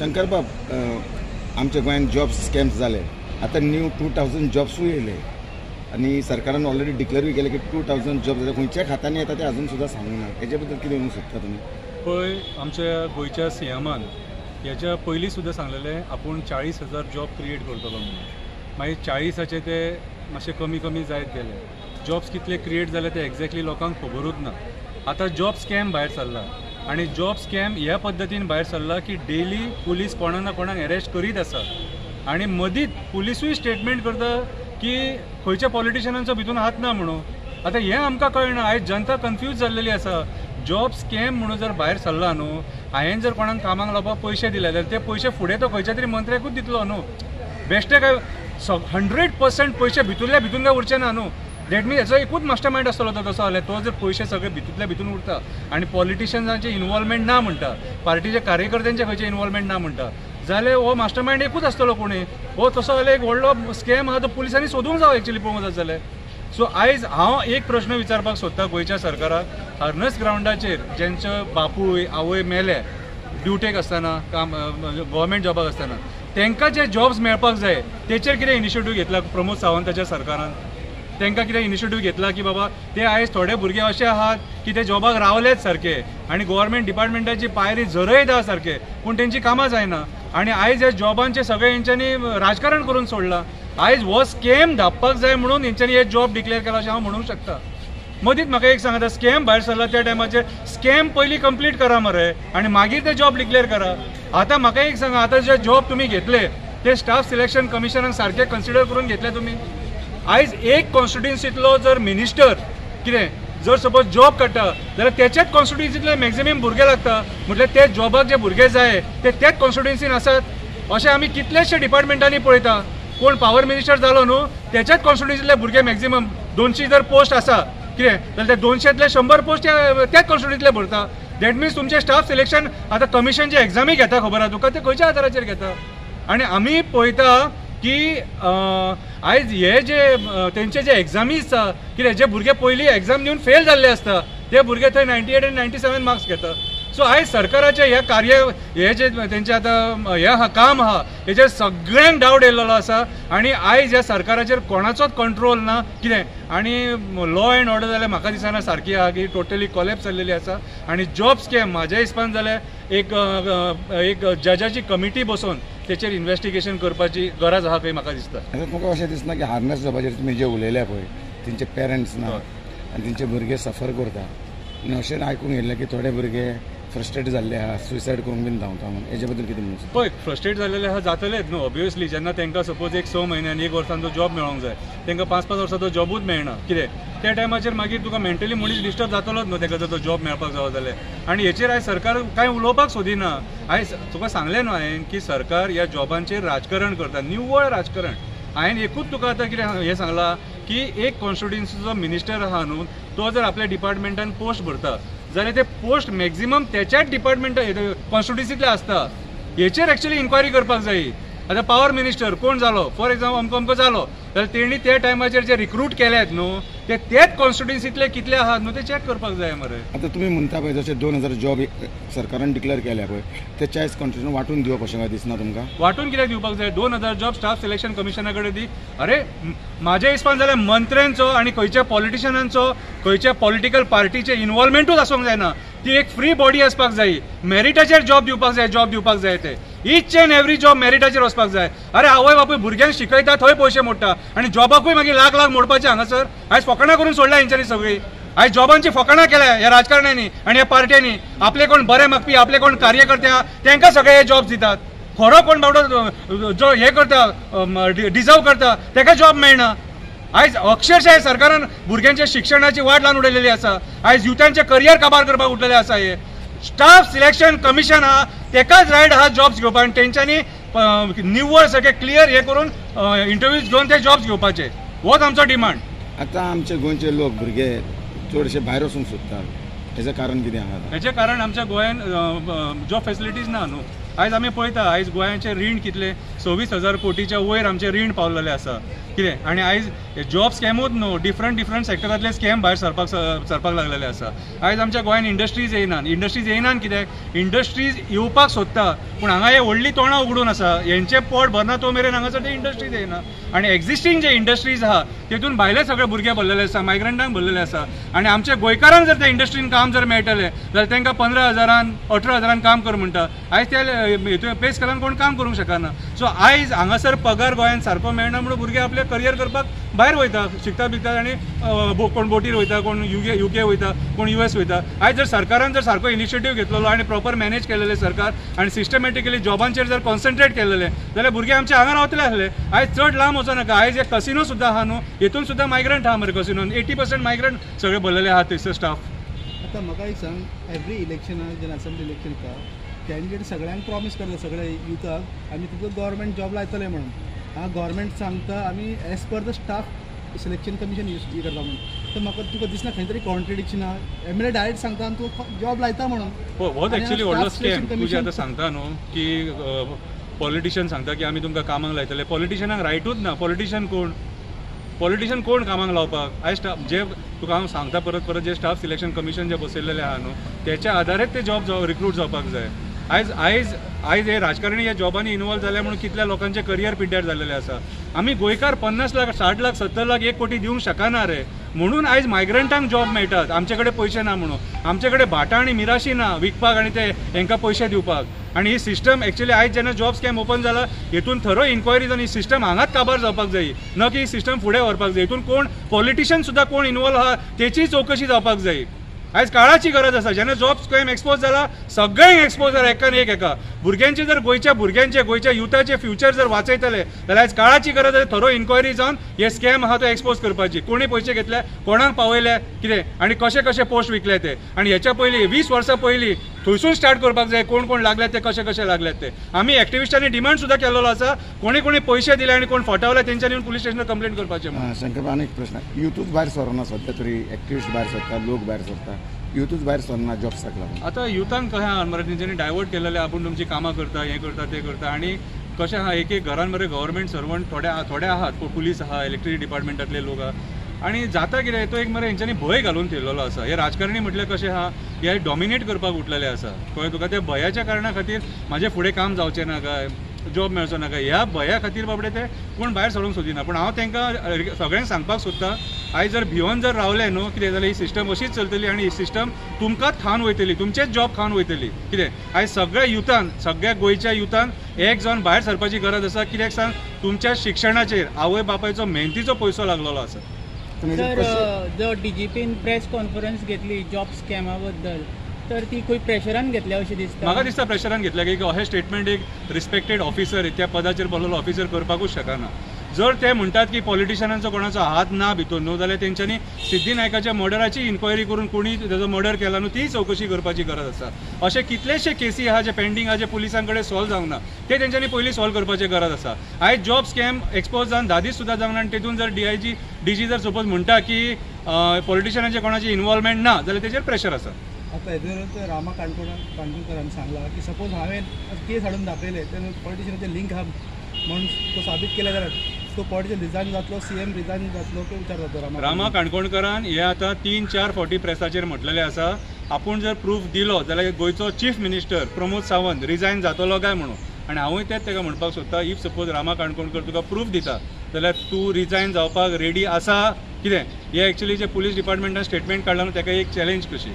शंकरबाब, आमच्या गोंयांत job scams जाले. आता न्यू 2000 जॉब्सूय येयले आणि सरकारान ऑलरेडी डिक्लेरूय केले की 2000 जॉब जाता. खंयच्या खात्यांनी येता ते अजून सुद्धा सांगूंक ना. हेजे बद्दल कितें म्हणूंक सोदता तुमी? पळय, आमच्या गोंयच्या सीएमान हेच्या पयलीं सुद्दां सांगलेलें आपूण 40,000 जॉब क्रिएट करतलो म्हणून. मागीर 40चे ते मातशे कमी कमी जायत गेले. जॉब्स कितले क्रिएट जाले ते एक्झॅक्टली लोकांक खबरूच ना. आतां जॉब स्कॅम भायर सरला आणि जॉब स्कॅम ह्या पद्दतीन भायर सरला की डेली पुलीस कोणा ना कोणाक अरेस्ट करीत आसा आणि मदींच पुलिसूय स्टेटमेंट करता की खंयच्या पॉलिटिशियनांचो भितून हात ना म्हणून. आतां हें आमकां कळना. आयज जनता कन्फ्यूज जाल्लेली आसा. जॉब स्कॅम म्हणून जर भायर सरला न्हू, हांवें जर कोणाक कामाक लावपाक पयशे दिले जाल्यार ते पयशे फुडें तो खंयच्या तरी मंत्र्याकूच दितलो न्हू. बेश्टे काय 100% पयशे भितूरल्या भितून काय उरचे ना न्हू. दॅट मीन हेचो एकूच मास्टर मायंड आसतलो तो तसो जाल्यार. तो जर पयशे सगळे भितूरल्या भितून उरता आनी पॉलिटिशियन्सांचे इनवॉल्वमेंट ना म्हणटा, पार्टीचे कार्यकर्त्यांचे खंयचे इनवॉल्वमेंट ना म्हणटा, जाल्यार हो मास्टर मायंड एकूच आसतलो कोणी. हो तसो जाल्यार एक व्हडलो स्कॅम आहा तो पुलिसांनी सोदूंक जावो एक्चुअली पळोवंक जाता जाल्यार. सो आयज हांव एक प्रश्न विचारपाक सोदता गोंयच्या सरकाराक. हार्नस ग्रावंडाचेर जेंचो बापूय आवय मेले ड्युटेक आसतना, काम गव्हर्मेंट जॉबाक आसतना, तांकां जे जॉब्स मेळपाक जाय तेचेर कितें इनिशिएटीव घेतला प्रमोद सावंताच्या सरकारान? तांकां कितें इनिशिएटीव घेतला की बाबा ते आयज थोडे भुरगे अशे आहात की ते जॉबाक रावलेच सारके आनी गव्हर्मेंट डिपार्टमेंटाची पायरी झरयता सारके, पूण तेंची कामां जायना आनी आयज ह्या जॉबांचे सगळे हेंच्यांनी राजकारण करून सोडलां. आयज हो स्कॅम धांपपाक जाय म्हणून हेंच्यांनी हे जॉब डिक्लेअर केला अशें हांव म्हणूंक शकता. मदींच म्हाका एक सांगात, स्कॅम भायर सरला त्या टायमाचेर स्कॅम पयलीं कंप्लीट करा मरे आनी मागीर ते जॉब डिक्लेअर करा. आतां म्हाका एक सांगा, आतां जे जॉब तुमी घेतले ते स्टाफ सिलेक्शन कमिशनान सारके कन्सिडर करून घेतले तुमी? आयज एक कॉन्स्टिट्युएन्सींतलो जर मिनिस्टर कितें जर सपोज जॉब काडटा जाल्यार तेच्याच कॉन्स्टिट्युएन्सींतले मॅक्झिमम भुरगे लागता. म्हटल्यार ते जॉबाक जे भुरगे जाय ते त्याच कॉन्स्टिट्युएन्सीन आसात. अशें आमी कितलेशे डिपार्टमेंटांनी पळयता. कोण पावर मिनिस्टर जालो न्हू, त्याच्याच कॉन्स्टिट्युएन्सींतले भुरगे मॅक्झिमम 200 जर पोस्ट आसा कितें जाल्यार ते 200तले 100 पोस्ट त्याच कॉन्स्टिट्युएन्सींतले भरता. दॅट मिन्स तुमचे स्टाफ सिलेक्शन आतां कमिशन जे एग्जामी घेता खबर आहा तुका, ते खंयच्या आदाराचेर घेता? आनी आमी पळयता की आयज हे जे तेंचे जे एग्जामीज आसा कितें, जे भुरगे पयलीं एग्जाम दिवन फेल जाल्ले आसता ते भुरगे थंय 98 आनी 97 मार्क्स घेता. सो आयज सरकाराचे ह्या हे जे तेंचे आतां हें काम आहा हेचेर सगळ्यांक डावट येयल्लो आसा आनी आयज ह्या सरकाराचेर कोणाचोच कंट्रोल ना कितें. आनी लॉ एंड ऑर्डर जाल्यार म्हाका दिसना सारकी आहा की टोटली कॉलेप्स जाल्लेली आसा. आनी जॉब स्कॅम म्हाज्या हिसपान जाल्यार एक जजाची कमिटी बसोवन तेचेर इन्व्हेस्टिगेशन करपाची गरज आहा खंय म्हाका दिसता. म्हाका अशें दिसना की हार्नस जॉबाचेर तुमी जे उलयल्या पळय तेंचे पेरंट्स ना आनी तेंचे भुरगे सफर करता आनी अशें आयकूंक येयल्लें की थोडे भुरगे फ्रस्ट्रेट जाल्ले आहा, सुसायड करूंक बीन धांवता म्हणून. हेजे बद्दल कितें म्हणूं? पळय, फ्रस्ट्रेट जाल्लेले आहा जातलेच न्हू ऑब्वियसली. जेन्ना तांकां सपोज एक 6 म्हयन्यान 1 वर्सान जॉब मेळोंक जाय, तांकां 5-5 वर्सां जॉबूच मेळना कितें, त्या टायमाचेर मागीर तुका मेंटली मनीस डिस्टर्ब जातलोच न्हू ताका जर तो जॉब मेळपाक जावो जाल्यार. आनी हेचेर आयज सरकार कांय उलोवपाक सोदिना. आयज तुका सांगलें न्हू हांवें की सरकार ह्या जॉबांचेर राजकारण करता, निव्वळ राजकारण. हांवें एकूच तुका आतां कितें हें सांगलां की एक कॉन्स्टिट्युएन्सीचो मिनिस्टर आहा न्हू, तो जर आपल्या डिपार्टमेंटान पोस्ट भरता जाल्यार ते पोस्ट मॅक्झिमम त्याच्याच डिपार्टमेंट कॉन्स्टिट्युएन्सींतले आसता. हेचेर एक्चुअली इन्क्वायरी करपाक जाय. आतां पावर मिनिस्टर कोण जालो, फॉर एक्झाम्पल अमको जालो जाल्यार तेणी त्या टायमाचेर जे रिक्रूट केल्यात न्हू ते त्याच कॉन्स्टिट्युएन्सींतले कितले आहात न्हू ते चॅक करपाक जाय मरे. आतां तुमी म्हणटा पळय जशे 2000 जॉब सरकारान डिक्लेअर केल्या पळय ते 40 कॉन्स्टिट्युएन्सीन वांटून दिवप अशें काय दिसना तुमकां? वांटून कित्याक दिवपाक जाय? 2000 जॉब स्टाफ सिलेक्शन कमिशना कडेन दी. अरे म्हाज्या हिसपान जाल्यार मंत्र्यांचो आनी खंयच्या पॉलिटिशियनांचो खंयच्या पॉलिटिकल पार्टीचे इनवॉल्वमेंटूच आसूंक जायना. ती एक फ्री बॉडी आसपाक जाय. मेरिटाचेर जॉब दिवपाक जाय ते ईच एंड एवरी जॉब मेरिटाचेर वचपाक जाय. अरे आवय बापूय भुरग्यांक शिकयता थंय पयशे मोडटा आनी जॉबाकूय मागीर लाख मोडपाचे हांगासर. आयज फकाणां करून सोडल्या हेंच्यांनी सगळी. आयज जॉबांची फकाणां केल्या ह्या राजकारण्यांनी आनी ह्या पार्ट्यांनी. आपले कोण बरे मागपी, आपले कोण कार्यकर्ते आहा तांकां सगळे हे जॉब दितात. खरो कोण बाबडो जो हे करता डिजर्व करता ताका जॉब मेळना. आयज अक्षरशः सरकारान भुरग्यांच्या शिक्षणाची वाट लावन उडयलेली आसा. आयज युथांचे करियर काबार करपाक उठलेले आसा. हे स्टाफ सिलेक्शन कमिशन आहा तेकाच रायट आहा जॉब्स घेवपाक आनी तेंच्यांनी निव्वळ सगळे क्लियर हे करून इंटरव्यूज घेवन ते जॉब्स घेवपाचे. होच आमचो डिमांड. आतां आमचे गोंयचे लोक भुरगे चडशे भायर वचूंक सोदतात. हेजें कारण कितें आहा? हेजें कारण आमच्या गोंयांत जॉब फॅसिलिटीज ना न्हू. आयज आमी पळयता आयज गोंयाचें रीण कितलें 26,000 कोटीच्या वयर आमचें रीण पावलेलें आसा कितें आनी आयज जॉब स्कॅमूच न्हू डिफरंट सेक्टरांतले स्कॅम भायर सरपाक लागलेले आसा आयज आमच्या गोंयान इंडस्ट्रीज येयनात कित्याक इंडस्ट्रीज येवपाक सोदता पूण हांगा हे व्हडली तोंडां उगडून आसा हेंचें पोट भरना तो मेरेन हांगासर ते इंडस्ट्रीज येयना आनी एक्झिस्टींग जे इंडस्ट्रीज आहा तेतून भायले सगळे भुरगे भरलेले आसा मायग्रंटांक भरलेले आसा आनी आमच्या गोंयकारांक जर त्या इंडस्ट्रीन काम जर मेळटलें जाल्यार तांकां 15,000 18,000 काम कर म्हणटा आयज त्या पे स्केलान कोण काम करूंक शकना सो आयज हांगासर पगार गोंयान सारको मेळना म्हणून भुरगे आपले करियर करपाक भायर वयता शिकता बिकता आनी कोण बोटीर वयता कोण युके वयता कोण US वयता आयज जर सरकारान जर सारको इनिशिएटीव घेतलेलो आनी प्रॉपर मॅनेज केलेले सरकार आनी सिस्टमॅटिकली जॉबांचेर जर कॉन्सन्ट्रेट केलेले जाल्यार भुरगे आमचे हांगा रावतले आसले आयज चड लांब वचो नाका आयज एक कसिनो सुद्दां आहा न्हू हेतून सुद्दां मायग्रंट आहा मरे कसिनोन 80% मायग्रंट सगळे भरलेले आहा थंयसर स्टाफ आता म्हाका एक सांग एवरी इलेक्शनाक जेन्ना असेंब्ली इलेक्शन येता कॅन्डिडेट सगळ्यांक प्रॉमिस करता सगळे युथाक आमी तुका गव्हर्मेंट जॉब लायतले म्हणून हांगा गव्हर्मेंट सांगता आमी as per the Staff Selection Commission use करता म्हणून तर म्हाका तुका दिसना खंय तरी कॉन्ट्रडिक्शन आहा MLA डायरेक्ट सांगता आनी तुका जॉब लायता म्हणून हो एक्चुअली व्हडलो स्कॅम तुजे आतां सांगता न्हू की पॉलिटिशियन सांगता की आमी तुमकां कामाक लायतले पॉलिटिशियनाक रायटूच ना पॉलिटिशियन कोण कामाक लावपाक आयज स्टाफ जे तुका हांव सांगता परत जे स्टाफ सिलेक्शन कमिशन जे बसयल्लेले आहा न्हू तेच्या आदारेच ते जॉब रिक्रूट जावपाक जाय आयज हे राजकारणी ह्या जॉबांनी इन्वॉल्व जाल्या म्हणून कितल्या लोकांचे करियर पिड्ड्यार जाल्लेले आसा आमी गोंयकार 50 लाख 60 लाख 70 लाख 1 कोटी दिवंक शकना रे म्हणून आयज मायग्रंटांक जॉब मेळटात आमचे कडेन पयशे ना म्हणून आमचे कडेन भाटां आनी मिराशी ना विकपाक आनी ते हांकां पयशे दिवपाक आनी ही सिस्टम एक्चुअली आयज जेन्ना जॉब स्कॅम ओपन जाला हेतून थरो इन्क्वायरी जावन ही सिस्टम हांगाच काबार जावपाक जाय न की ही सिस्टम फुडें व्हरपाक जाय हितून कोण पॉलिटिशियन सुद्दां कोण इन्वॉल्व आहा तेची चवकशी जावपाक जाय आयज काळाची गरज आसा जेन्ना जॉब स्कॅम एक्सपोज जाला सगळ्यांक एक्सपोज जाला एकान एक एका भुरग्यांचे जर गोंयच्या युथाचे फ्युचर जर वाचयतले जाल्यार आयज काळाची गरज आसा थरो इन्क्वायरी जावन हे स्कॅम आहा तो एक्सपोज करपाची कोणी पयशे घेतले कोणाक पावयले कितें आनी कशे कशे पोस्ट विकले ते आनी हेच्या पयलीं 20 वर्सां पयलीं थंयसून स्टार्ट करपाक जाय कोण लागल्यात ते कशे लागल्यात ते आमी एक्टिविस्टांनी डिमांड सुद्दां केलेलो आसा कोणी पयशे दिले आनी कोण फटावले तेंच्यांनी पुलीस स्टेशनार कंप्लेंट करपाचें शंकर अनेक प्रश्न युथूच भायर सरना सध्या तरी एक्टिविस्ट भायर सरता लोक भायर सरता युथूच भायर सरना जॉब्साक लागून आतां युथांक कशें आहा मरे तेंच्यांनी डायवर्ट केलेले आपूण तुमची कामां करता हें करता तें करता आनी कशें आहा एक घरान मरे गव्हर्मेंट सर्वंट थोडे आहात पुलीस आहा इलेक्ट्रिसिटी डिपार्टमेंटांतले लोक आहा आनी जाता कितें तो एक मरे हेंच्यांनी भंय घालून ठेवलेलो आसा हे राजकारणी म्हटल्यार कशें आहा हे डॉमिनेट करपाक उठलेले आसा कळ्ळें तुका त्या भयाच्या कारणा खातीर म्हाजें फुडें काम जावचें ना काय जॉब मेळचो ना काय ह्या भया खातीर बाबडे ते कोण भायर सरूंक सोदिना पूण हांव तांकां सगळ्यांक सांगपाक सोदतां आयज जर भिवून जर रावले न्हू कितें जाल्यार ही सिस्टम अशीच चलतली आनी ही सिस्टम तुमकांच खावन वयतली तुमचेच जॉब खावन वयतली कितें आयज सगळ्या गोंयच्या युथान एक जावन भायर सरपाची गरज आसा कित्याक सांग तुमच्या शिक्षणाचेर आवय बापायचो मेहनतीचो पयसो लागलेलो आसा तर जो DGPन प्रेस कॉन्फरन्स घेतली जॉब स्कॅमा बद्दल तर ती खंय प्रेशरान घेतल्या अशें दिसता म्हाका दिसता प्रेशरान घेतल्या की अशें स्टेटमेंट एक रिस्पेक्टेड ऑफिसर त्या पदाचेर बसलेलो ऑफिसर करपाकूच शकना जर ते म्हणटात की पॉलिटिशियनांचो कोणाचो हात ना भितर न्हू जाल्यार तेंच्यांनी सिद्धी नायकाच्या मर्डराची इन्क्वायरी करून कोणी तेजो मर्डर केला न्हू ती चवकशी करपाची गरज आसा अशे कितलेशे केसी आहा जे पेंडींग आहा जे पुलिसां कडेन सॉल्व जावंक ना ते तेंच्यांनी पयलीं सॉल्व करपाची गरज आसा आयज जॉब स्कॅम एक्सपोज जावन 10 दीस सुद्दां जावंक ना आनी तेतून जर DG जर सपोज म्हणटा की पॉलिटिशियनाचे कोणाची इन्वॉल्वमेंट ना जाल्यार तेजेर प्रेशर आसा आता हेजेर रामा काणकोणकरान सांगला की सपोज हांवें केस हाडून दाखयले तेन्ना पॉलिटिशियनाचे लिंक आहा म्हणून तो साबीत केले जाल्यार तो पॉलिटिशियन रिजायन जातलो CM रिजायन जातलो तो विचार जातो रामा काणकोणकरान हे आतां 3-4 फावटी प्रेसाचेर म्हटलेलें आसा आपूण जर प्रूफ दिलो जाल्यार गोंयचो chief minister Pramod Sawant resign जातलो काय म्हणून आनी हांवूय तेच ताका म्हणपाक सोदता इफ सपोज रामा काणकोणकर तुका प्रूफ दिता जाल्यार तूं रिजायन जावपाक रेडी आसा कितें हे एक्चुअली जे पुलीस डिपार्टमेंटान स्टेटमेंट काडला न्हू ताका एक चॅलेंज कशी